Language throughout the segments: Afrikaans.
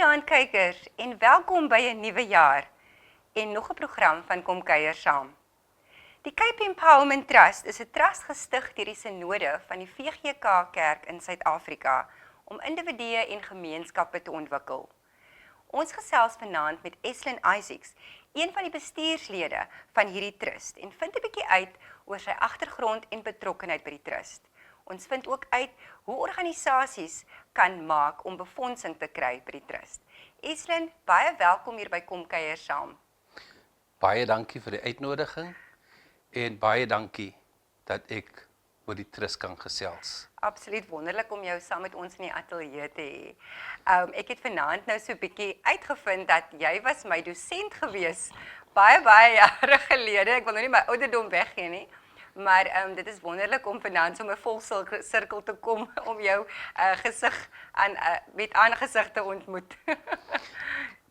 Goeienaand kykers en welkom by 'n nuwe jaar en nog 'n program van Kom Kuier Saam. Die Cape Empowerment Trust is 'n trust gestig deur die Sinode van die VGK Kerk in Suid-Afrika om individue en gemeenskappe te ontwikkel. Ons gesels vanaand met Eslyn Isaacs, een van die bestuurslede van hierdie trust en vind 'n bietjie uit oor sy agtergrond en betrokkenheid by die trust. Ons vind ook uit hoe organisasies kan maak om befondsing te kry by die trust. Eslyn, baie welkom hier by Kom Kuier Saam. Baie dankie vir die uitnodiging en baie dankie dat ek oor die trust kan gesels. Absoluut wonderlik om jou saam met ons in die ateljee te hê. Ek het vanaand nou so 'n bietjie uitgevind dat jy was my dosent gewees baie jare gelede. Ek wil nou nie my ouderdom weggee nie. Maar dit is wonderlik om vanaand so 'n vol sirkel te kom om jou gesig met aangesig te ontmoet.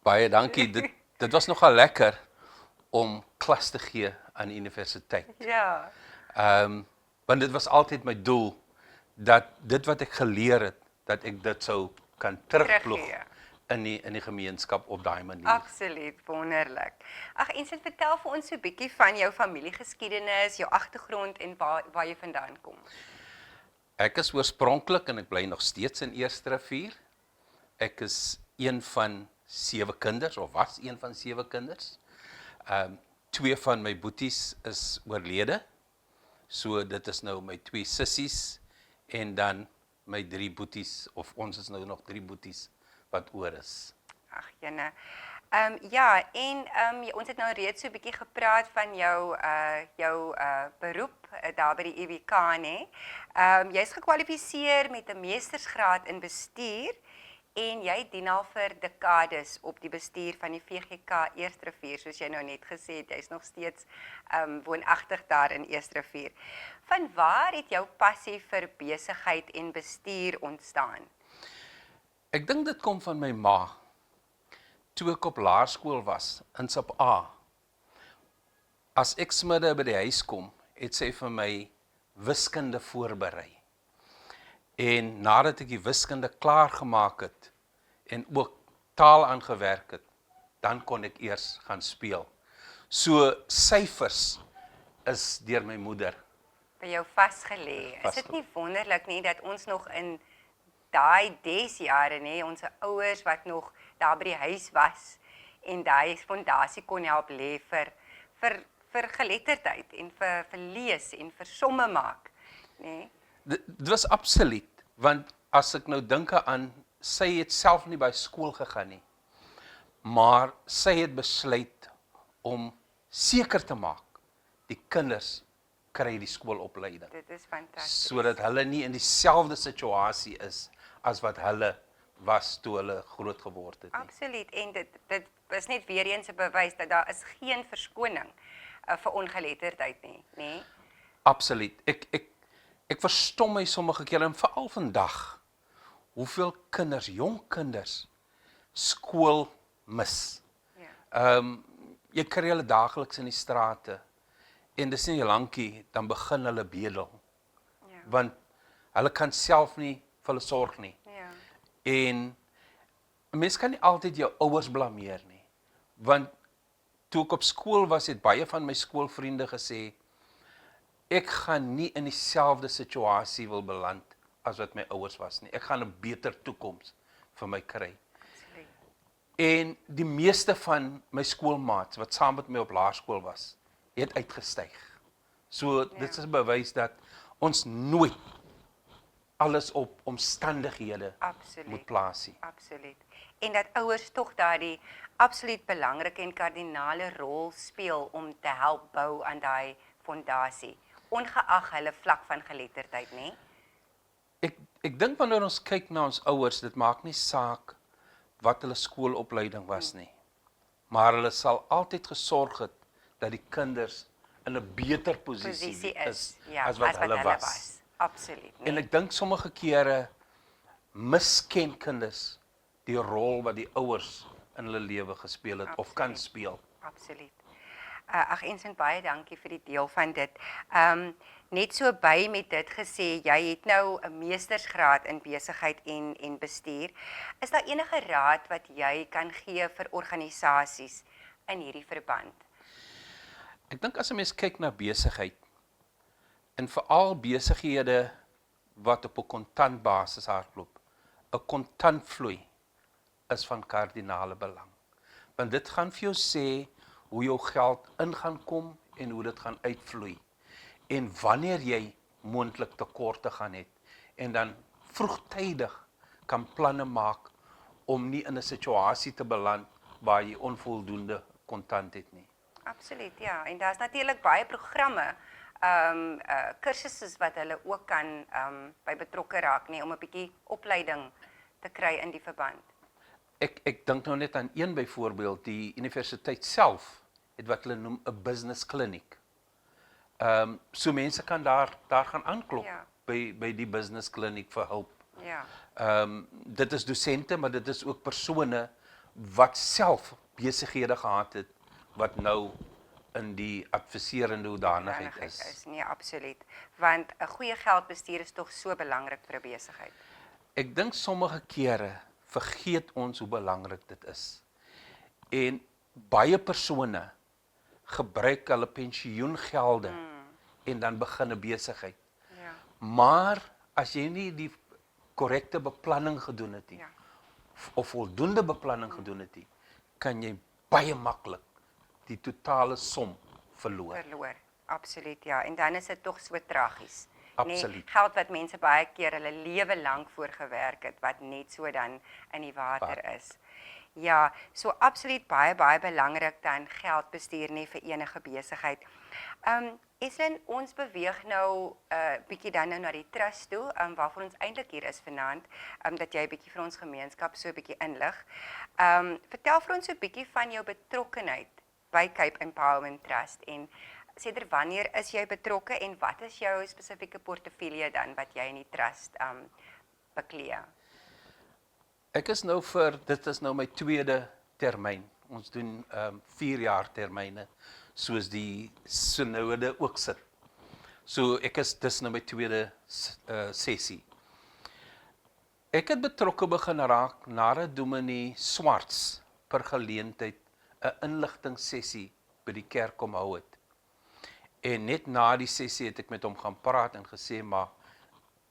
Baie dankie. Dit was nogal lekker om klas te gee aan die universiteit. Ja. Want dit was altyd my doel dat dit wat ek geleer het, dat ek dit sou kan terugploeg in die gemeenskap op daai manier. Absoluut, wonderlik. Ag, en vertel vir ons so 'n bietjie van jou familiegeskiedenis, jou agtergrond en waar jy vandaan kom. Ek is oorspronklik en ek bly nog steeds in Eersterivier. Ek is een van 7 kinders of was een van 7 kinders. 2 van my boeties is oorlede. So dit is nou my 2 sissies en dan my 3 boeties, of ons is nou nog 3 boeties wat oor is. Ag jene. Ja, en ons het nou reeds so 'n bietjie gepraat van jou beroep daar by die EWK, nê. Jy's gekwalifiseer met 'n meestersgraad in bestuur en jy dien al vir dekades op die bestuur van die VGK Eersterivier, soos jy nou net gesê het, jy's nog steeds woonagtig daar in Eersterivier. Vanwaar het jou passie vir besigheid en bestuur ontstaan? Ek dink dit kom van my ma. Toe ek op laerskool was, in Sub A, as ek smidde by die huis kom, het sy vir my wiskunde voorberei. En nadat ek die wiskunde klaar gemaak het, en ook taal aangewerk het, dan kon ek eers gaan speel. So, syfers is deur my moeder. By jou vasgelê. Is dit nie wonderlik nie, dat ons nog in daai desjare, nê, ons ouers wat nog daar by die huis was en daai fondasie kon help lê vir geletterdheid en vir lees en vir somme maak, nê. Dit was absoluut, want as ek nou dink aan, sy het self nie by skool gegaan nie, maar sy het besluit om seker te maak, die kinders kry die skoolopleiding. Dit is fantasties. Sodat hulle nie in dieselfde situasie is as wat hulle was toe hulle groot geword het nie. Absoluut, en dit is net weer eens 'n bewys dat daar is geen verskoning vir ongeletterdheid nie, nê? Absoluut. Ek verstom my sommige kere, en veral vandag, hoeveel kinders, jong kinders, skool mis. Ja. Jy kry hulle daagliks in die strate, en dis nie lankie, dan begin hulle bedel. Ja. Want hulle kan self nie vir hulle sorg nie. Ja. En mens kan nie altyd jou ouers blameer nie. Want toe ek op skool was, het baie van my skoolvriende gesê, ek gaan nie in dieselfde situasie wil beland as wat my ouers was nie. Ek gaan 'n beter toekoms vir my kry. Absoluut. En die meeste van my skoolmaats wat saam met my op laerskool was, het uitgestyg. So dit is 'n bewys dat ons nooit alles op omstandighede moet plaas nie. Absoluut. En dat ouers tog daardie absoluut belangrike en kardinale rol speel om te help bou aan daai fondasie, ongeag hulle vlak van geletterdheid, nê? Ek dink wanneer ons kyk na ons ouers, dit maak nie saak wat hulle skoolopleiding was nie. Maar hulle sal altyd gesorg het dat die kinders in 'n beter posisie is as wat hulle was. Absoluut. En ek dink sommige kere misken kinders die rol wat die ouers in hulle lewe gespeel het of kan speel. Absoluut. Ag Ensign, baie dankie vir die deel van dit. Net so by met dit gesê, jy het nou 'n meestersgraad in besigheid en bestuur. Is daar enige raad wat jy kan gee vir organisasies in hierdie verband? Ek dink as 'n mens kyk na besigheid, en veral besighede wat op 'n kontantbasis hardloop, 'n kontantvloei is van kardinale belang. Want dit gaan vir jou sê hoe jou geld in gaan kom en hoe dit gaan uitvloei. En wanneer jy moontlik tekorte gaan hê en dan vroegtydig kan planne maak om nie in 'n situasie te beland waar jy onvoldoende kontant het nie. Absoluut, ja. En daar's natuurlik baie programme, kursusse wat hulle ook kan by betrokke raak, nee, om 'n bietjie opleiding te kry in die verband. Ek dink nou net aan een byvoorbeeld, die universiteit self het wat hulle noem 'n business clinic. So mense kan daar gaan aanklop Ja. by die business clinic vir hulp. Ja. Dit is dosente, maar dit is ook persone wat self besighede gehad het wat nou in die adviserende hoedanigheid is. Nee, absoluut. Want 'n goeie geldbestuur is tog so belangrik vir 'n besigheid. Ek dink sommige kere vergeet ons hoe belangrik dit is. En baie persone gebruik hulle pensioengelde en dan begin 'n besigheid. Ja. Maar as jy nie die korrekte beplanning gedoen het nie, Ja. of voldoende beplanning gedoen het nie, kan jy baie maklik die totale som verloor. Absoluut, ja. En dan is dit tog so tragies. Absoluut. Nee, geld wat mense baie keer hulle lewe lank voor gewerk het, wat net so dan in die water is. Ja, so absoluut baie belangrik dan geldbestuur nie vir enige besigheid. Eslyn, ons beweeg nou bietjie dan nou na die trust toe, waarvoor ons eintlik hier is vanaand, dat jy bietjie vir ons gemeenskap so bietjie inlig. Vertel vir ons so bietjie van jou betrokkenheid by Cape Empowerment Trust en sedert wanneer is jy betrokke en wat is jou spesifieke portefeulje dan wat jy in die trust beklee? Ek is nou dit is nou my tweede termyn. Ons doen 4 jaar termyne, soos die synode ook sit. So dis nou my tweede sessie. Ek het betrokke begin raak nadat Dominee Swarts per geleentheid 'n inligtingsessie by die kerk kom hou het. En net na die sessie het ek met hom gaan praat en gesê, maar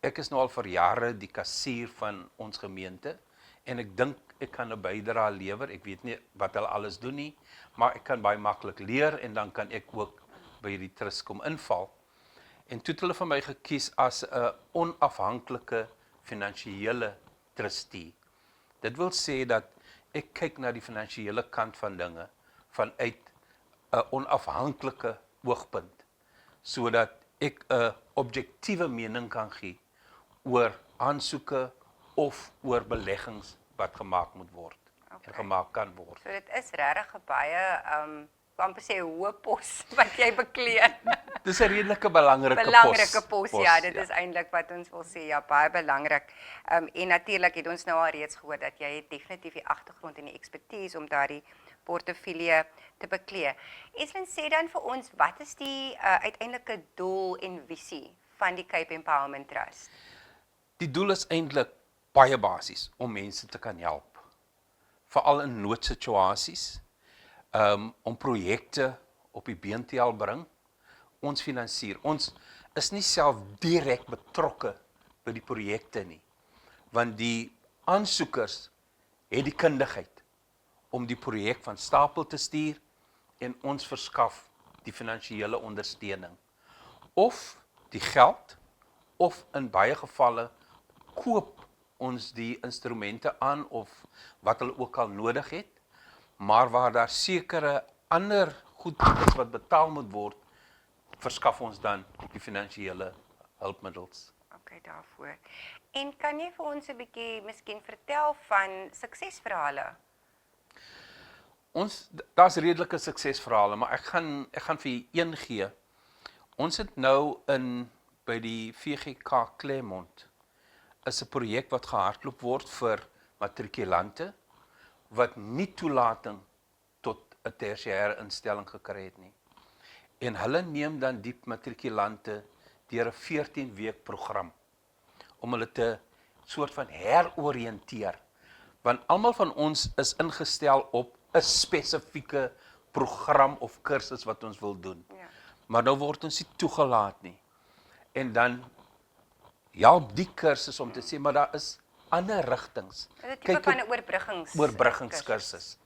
ek is nou al vir jare die kassier van ons gemeente en ek dink ek kan 'n bydrae lewer. Ek weet nie wat hulle alles doen nie, maar ek kan baie maklik leer en dan kan ek ook by die trust kom inval. En toe het hulle vir my gekies as 'n onafhanklike finansiële trustee. Dit wil sê dat ek kyk na die finansiële kant van dinge vanuit 'n onafhanklike oogpunt, sodat ek 'n objektiewe mening kan gee oor aansoeke of oor beleggings wat gemaak moet word en gemaak kan word. So dit is regtig 'n baie amper sê hoë pos wat jy beklee. Dis 'n redelike belangrike pos, ja, dit is eintlik wat ons wil sê, ja, baie belangrik. En natuurlik het ons nou al reeds gehoor dat jy het definitief die agtergrond en die expertise om daardie portefeulje te beklee. Eslyn, sê dan vir ons, wat is die uiteindelike doel en visie van die Cape Empowerment Trust? Die doel is eintlik baie basies om mense te kan help, veral in noodsituasies, om projekte op die been te help bring. Ons finansier. Ons is nie self direk betrokke by die projekte nie, want die aansoekers het die kundigheid om die projek van stapel te stuur en ons verskaf die finansiële ondersteuning. Of die geld, of in baie gevalle koop ons die instrumente aan of wat hulle ook al nodig het, maar waar daar sekere ander goed is wat betaal moet word, verskaf ons dan die finansiële hulpmiddels. Okay, daarvoor. En kan jy vir ons 'n bietjie miskien vertel van suksesverhale? Daar's redelike suksesverhale, maar ek gaan vir een gee. Ons het nou by die VGK Claremont is 'n projek wat gehardloop word vir matrikulante wat nie toelating tot 'n tersiêre instelling gekry het nie. En hulle neem dan die matrikulante deur 'n 14-week program om hulle te soort van heroriënteer. Want almal van ons is ingestel op 'n spesifieke program of kursus wat ons wil doen. Ja. Maar nou word ons nie toegelaat nie. En dan help die kursus om te sê, maar daar is ander rigtings. Dit is 'n tipe van 'n oorbruggingskursus.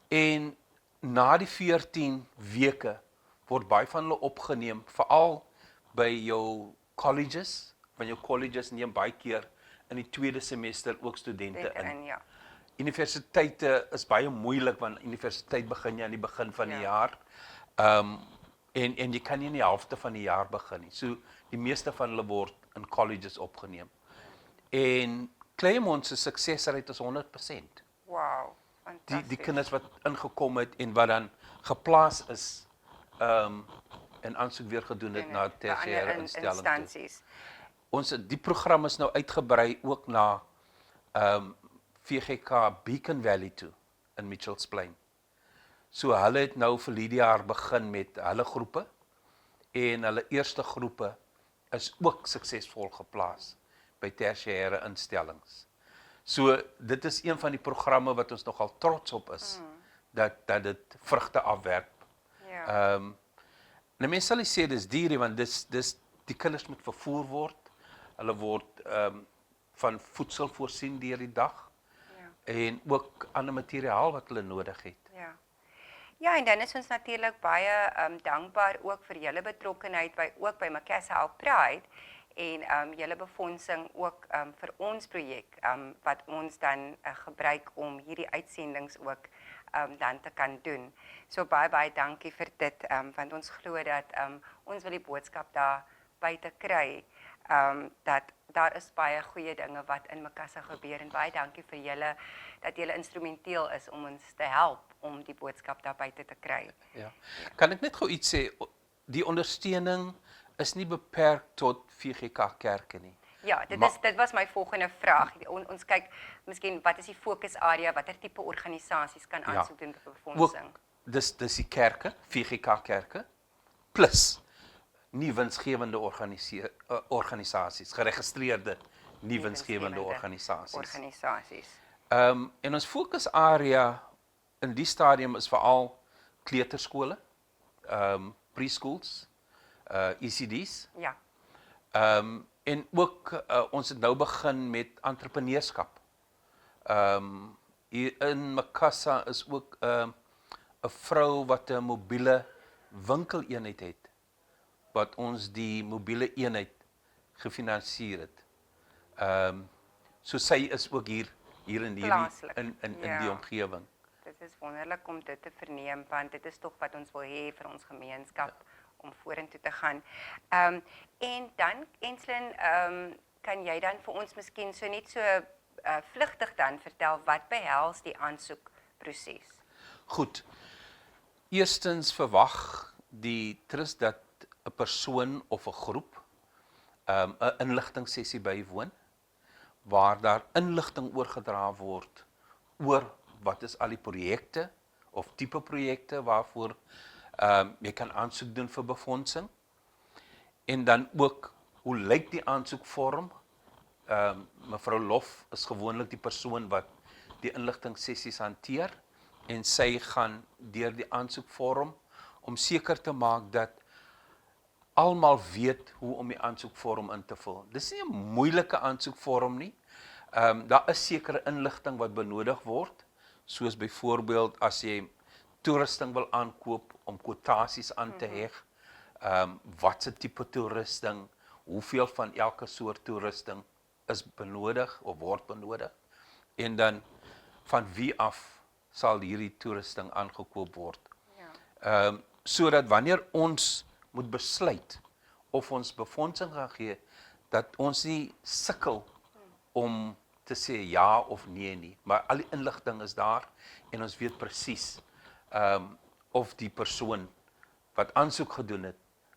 En na die 14 weke word baie van hulle opgeneem, veral by jou colleges, want jou colleges neem baie keer in die tweede semester ook studente in. Ja. Universiteite is baie moeilik, want universiteit begin jy aan die begin van die jaar. En jy kan nie in die helfte van die jaar begin nie. So die meeste van hulle word in colleges opgeneem. En Claremont se suksesrate is 100%. Wow, fantasties. Die kinders wat ingekom het en wat dan geplaas is, en aansoek weer gedoen het na tersiêre instellings toe. Die program is nou uitgebrei ook na VGK Beacon Valley toe in Mitchells Plain. So hulle het nou vir die jaar begin met hulle groepe en hulle eerste groepe is ook suksesvol geplaas by tersiêre instellings. So dit is een van die programme wat ons nogal trots op is, dat dit vrugte afwerp. Ja. Nou mense sal nie sê dis duur, want dis die kinders moet vervoer word. Hulle word van voedsel voorsien deur die dag. Ja. En ook ander materiaal wat hulle nodig het. Ja. Ja, en dan is ons natuurlik baie dankbaar ook vir julle betrokkenheid ook by Macassar Help Pride en julle befondsing ook vir ons projek wat ons dan gebruik om hierdie uitsendings ook dan te kan doen. So baie dankie vir dit want ons glo dat ons wil die boodskap daar buite kry dat daar is baie goeie dinge wat in Macassar gebeur en baie dankie vir julle dat julle instrumenteel is om ons te help om die boodskap daar buite te kry. Ja. Kan ek net gou iets sê? Die ondersteuning is nie beperk tot VGK kerke nie. Ja, dit was my volgende vraag. Ons kyk miskien wat is die fokusarea, watter tipe organisasies kan aansoek doen vir befondsing? Ook, dis die kerke, VGK kerke, plus nie winsgewende organisasies, geregistreerde nie winsgewende organisasies. En ons fokusarea in die stadium is veral kleuterskole, preschools, ECD's. Ja. En ook ons het nou begin met entrepreneurskap. Hier in Macassar is ook 'n vrou wat 'n mobiele winkeleenheid het, wat ons die mobiele eenheid gefinansier het. So sy is ook hier in die omgewing. Dit is wonderlik om dit te verneem, want dit is tog wat ons wil hê vir ons gemeenskap om vorentoe te gaan. En dan, Enslin, kan jy dan vir ons miskien so net so vlugtig dan vertel wat behels die aansoekproses? Goed. Eerstens verwag die trust dat 'n persoon of 'n groep 'n inligtingsessie bywoon waar daar inligting oorgedra word oor wat is al die projekte of tipe projekte waarvoor jy kan aansoek doen vir befondsing. En dan ook, hoe lyk die aansoekvorm? Mevrou Lof is gewoonlik die persoon wat die inligtingssessies hanteer en sy gaan deur die aansoekvorm om seker te maak dat almal weet hoe om die aansoekvorm in te vul. Dis nie 'n moeilike aansoekvorm nie. Daar is sekere inligting wat benodig word, soos byvoorbeeld as jy toerusting wil aankoop om kwotasies aan te heg, wat se tipe toerusting, hoeveel van elke soort toerusting is benodig of word benodig, en dan van wie af sal hierdie toerusting aangekoop word. Ja. Sodat wanneer ons moet besluit of ons befondsing gaan gee, dat ons nie sukkel om te sê ja of nee nie, maar al die inligting is daar en ons weet presies of die persoon wat aansoek gedoen het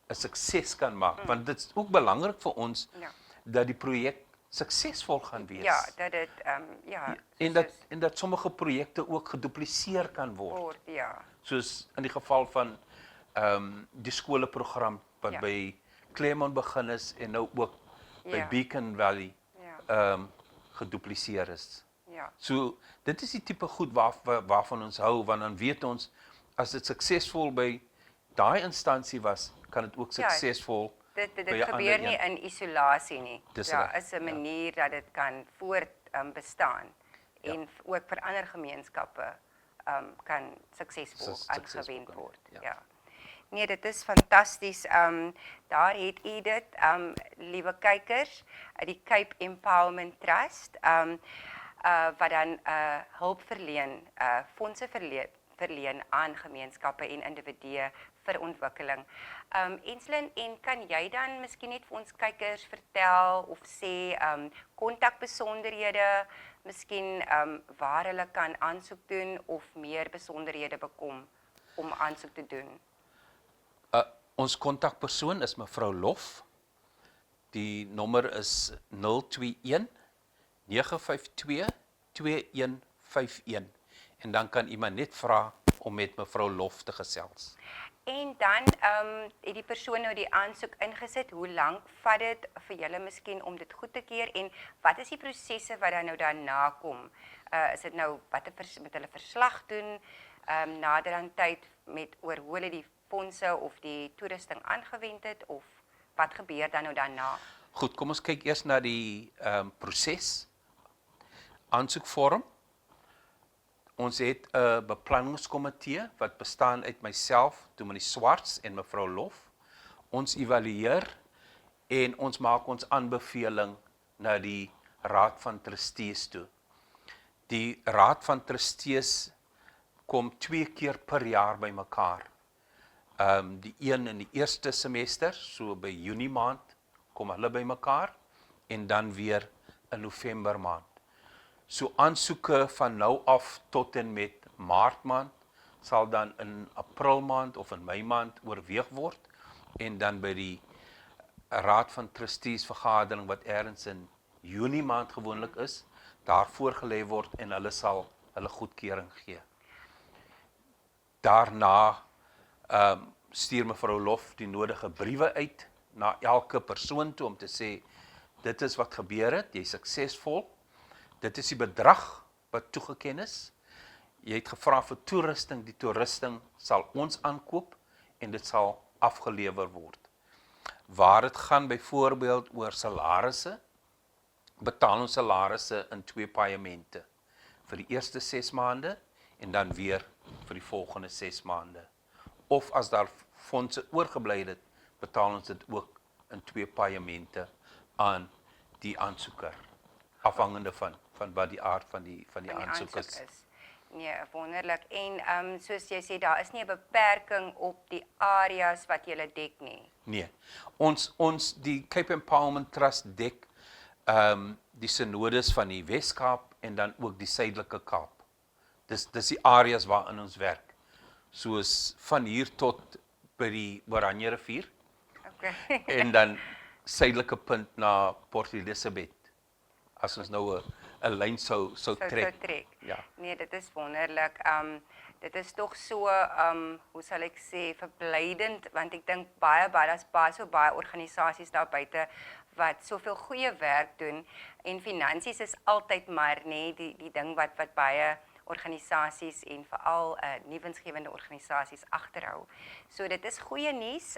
'n sukses kan maak, want dit is ook belangrik vir ons dat die projek suksesvol gaan wees. Ja, dat dit en dat sommige projekte ook gedupliseer kan word. Ja. Soos in die geval van die skoleprogram wat Ja. by Claremont begin is en nou ook by Ja. Beacon Valley Ja. gedupliseer is. Ja. So dit is die tipe goed waarvan ons hou, want dan weet ons as dit suksesvol by daai instansie was, kan dit ook Ja, suksesvol Dit by 'n gebeur ander nie een. in isolasie nie. Dis Ja, reg, is 'n ja. manier dat dit kan bestaan Ja. en ook vir ander gemeenskappe kan suksesvol Suksesvol aangewend kan, word. ja. Ja. Nee, dit is fantasties. Daar het u dit, liewe kykers, die Cape Empowerment Trust, wat dan hulp verleen, fondse verleen aan gemeenskappe en individue vir ontwikkeling. Enslin, en kan jy dan miskien net vir ons kykers vertel of sê kontakbesonderhede, miskien waar hulle kan aansoek doen of meer besonderhede bekom om aansoek te doen? Ons kontakpersoon is mevrou Lof. Die nommer is 021 952 2151 en dan kan iemand net vra om met mevrou Lof te gesels. En dan het die persoon nou die aansoek ingesit. Hoe lank vat dit vir julle miskien om dit goed te keer en wat is die prosesse wat dan nou daarna kom? Is dit nou wat met hulle verslag doen nader aan tyd met oor hoe hulle die fondse of die toerusting aangewend het of wat gebeur dan nou daarna? Goed, kom ons kyk eers na die proses. Aansoekvorm. Ons het 'n beplanningskomitee wat bestaan uit myself, Dominee Swarts en mevrou Lof. Ons evalueer en ons maak ons aanbeveling na die Raad van Trustees toe. Die Raad van Trustees kom 2 keer per jaar bymekaar. Die een in die eerste semester, so by Junie maand, kom hulle bymekaar en dan weer in November maand. So aansoeke van nou af tot en met Maart maand sal dan in April maand of in Mei maand oorweeg word en dan by die Raad van Trustees vergadering wat ergens in Junie maand gewoonlik is, daar voorgelê word en hulle sal hulle goedkeuring gee. Daarna stuur mevrou Lof die nodige briewe uit na elke persoon toe om te sê dit is wat gebeur het, jy is suksesvol. Dit is die bedrag wat toegeken is. Jy het gevra vir toerusting, die toerusting sal ons aankoop en dit sal afgelewer word. Waar dit gaan byvoorbeeld oor salarisse, betaal ons salarisse in 2 paemente. Vir die eerste 6 maande en dan weer vir die volgende 6 maande. Of as daar fondse oorgebly het, betaal ons dit ook in 2 paemente aan die aansoeker, afhangende van wat die aard van die aansoek is. Nee, wonderlik. En soos jy sê, daar is nie 'n beperking op die areas wat jy dek nie. Nee. Die Cape Empowerment Trust dek die synodes van die Wes-Kaap en dan ook die Suidelike Kaap. Dis die areas waarin ons werk. Soos van hier tot by die Oranje rivier. Okay. En dan suidelike punt na Port Elizabeth. As ons nou 'n lyn sou trek. Ja. Nee, dit is wonderlik. Dit is tog so hoe sal ek sê, verblydend, want ek dink daar's baie organisasies daar buite wat soveel goeie werk doen en finansies is altyd maar die ding wat baie organisasies en veral nuwensgewende organisasies agterhou. So dit is goeie nuus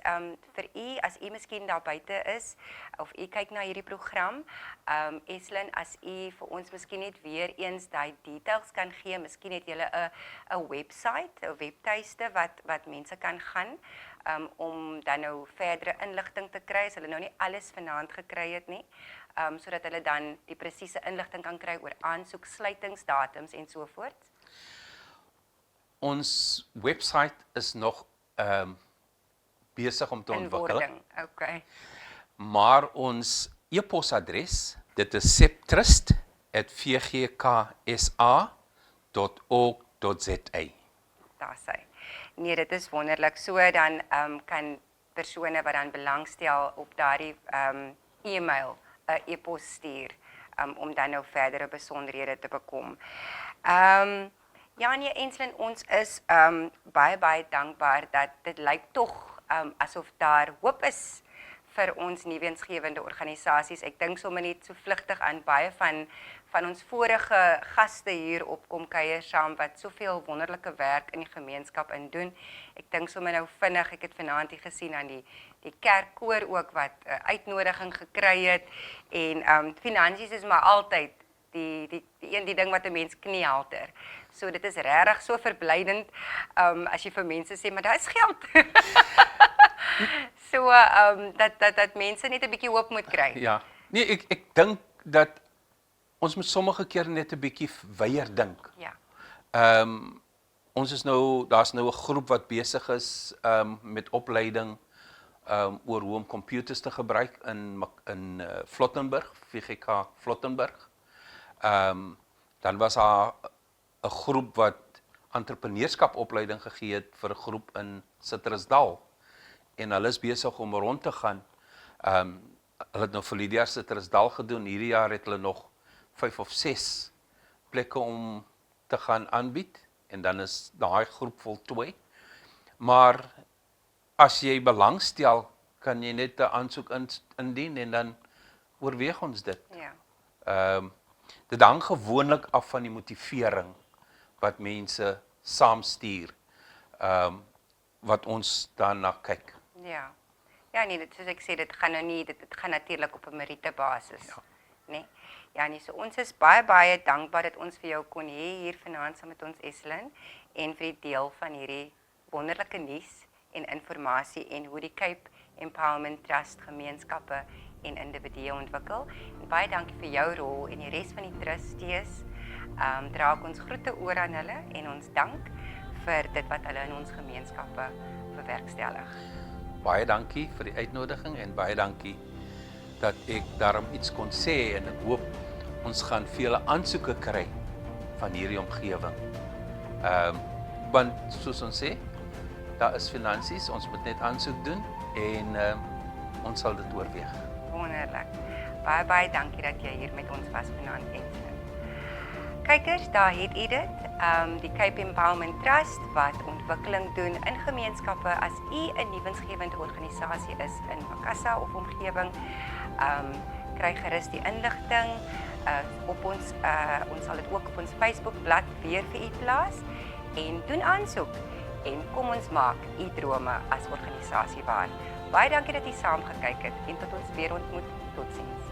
vir u as u miskien daar buite is of u kyk na hierdie program. Eslin, as u vir ons miskien net weer eens daai details kan gee, miskien het julle 'n website, 'n webtuiste wat mense kan gaan om dan nou verdere inligting te kry as hulle nou nie alles vanaand gekry het nie. Sodat hulle dan die presiese inligting kan kry oor aansoek, sluitingsdatums en so voort. Ons website is nog besig om te ontwikkel. Okay. Maar ons e-posadres, dit is septrust@vgksa.org.za. Daar sê. Nee, dit is wonderlik. So dan kan persone wat dan belangstel op daardie e-mail 'n e-pos stuur om dan nou verdere besonderhede te bekom. Ja, nee, Enslin, ons is baie dankbaar dat dit lyk tog asof daar hoop is vir ons nuwensgewende organisasies. Ek dink sommer net so vlugtig aan baie van ons vorige gaste hier op Kom Kuier Saam wat soveel wonderlike werk in die gemeenskap in doen. Ek dink sommer nou vinnig, ek het vanaand hier gesien aan die kerkkoor ook wat uitnodiging gekry het en finansies is maar altyd die ding wat 'n mens kniehalter. So dit is regtig so verblydend as jy vir mense sê, maar daar is geld. So dat mense net 'n bietjie hoop moet kry. Ja. Nee, ek dink dat ons moet sommige keer net 'n bietjie weier dink. Ja. Ons is daar's nou 'n groep wat besig is met opleiding oor hoe om computers te gebruik in Flottenburg, VGK Flottenburg. Dan was daar 'n groep wat entrepreneurskap opleiding gegee het vir 'n groep in Citrusdal. En hulle is besig om rond te gaan. Hulle het nou vir die jaar Citrusdal gedoen. Hierdie jaar het hulle nog 5 of 6 plekke om te gaan aanbied en dan is daai groep voltooi. Maar as jy belangstel, kan jy net 'n aansoek indien en dan oorweeg ons dit. Ja. Dit hang gewoonlik af van die motivering wat mense saamstuur, wat ons daarna kyk. Ja. Ja, nee, soos ek sê, dit gaan nou nie, dit gaan natuurlik op 'n meritebasis. Ja. Nee. Ja, nee, so ons is baie dankbaar dat ons vir jou kon hê hier vanaand saam met ons Eslin en vir die deel van hierdie wonderlike nuus en inligting en hoe die Cape Empowerment Trust gemeenskappe en individue ontwikkel. En baie dankie vir jou rol en die res van die trustees. Dra ek ons groete oor aan hulle en ons dank vir dit wat hulle in ons gemeenskappe bewerkstellig. Baie dankie vir die uitnodiging en baie dankie dat ek daarom iets kon sê en ek hoop ons gaan vele aansoeke kry van hierdie omgewing. Want soos ons sê, daar is finansies, ons moet net aansoek doen en ons sal dit oorweeg. Wonderlik. Baie dankie dat jy hier met ons was vanaand, Enslin. Kykers, daar het u dit. Die Cape Empowerment Trust wat ontwikkeling doen in gemeenskappe. As u 'n nuwensgewende organisasie is in Makassar of omgewing, kry gerus die inligting op ons sal dit ook op ons Facebookblad weer vir u plaas en doen aansoek en kom ons maak u drome as organisasie waar. Baie dankie dat u saam gekyk het en tot ons weer ontmoet. Totsiens.